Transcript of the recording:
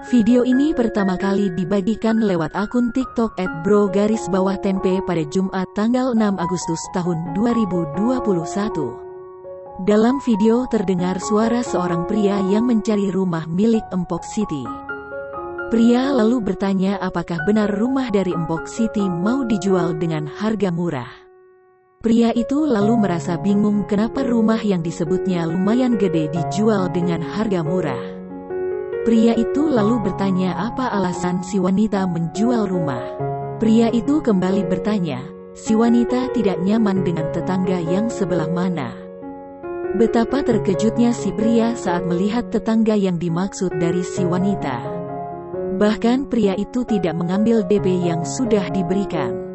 Video ini pertama kali dibagikan lewat akun TikTok @bro_tempe pada Jumat tanggal 6 Agustus tahun 2021. Dalam video terdengar suara seorang pria yang mencari rumah milik Empok Siti. Pria lalu bertanya apakah benar rumah dari Empok Siti mau dijual dengan harga murah. Pria itu lalu merasa bingung kenapa rumah yang disebutnya lumayan gede dijual dengan harga murah. Pria itu lalu bertanya apa alasan si wanita menjual rumah. Pria itu kembali bertanya, si wanita tidak nyaman dengan tetangga yang sebelah mana. Betapa terkejutnya si pria saat melihat tetangga yang dimaksud dari si wanita. Bahkan pria itu tidak mengambil DP yang sudah diberikan.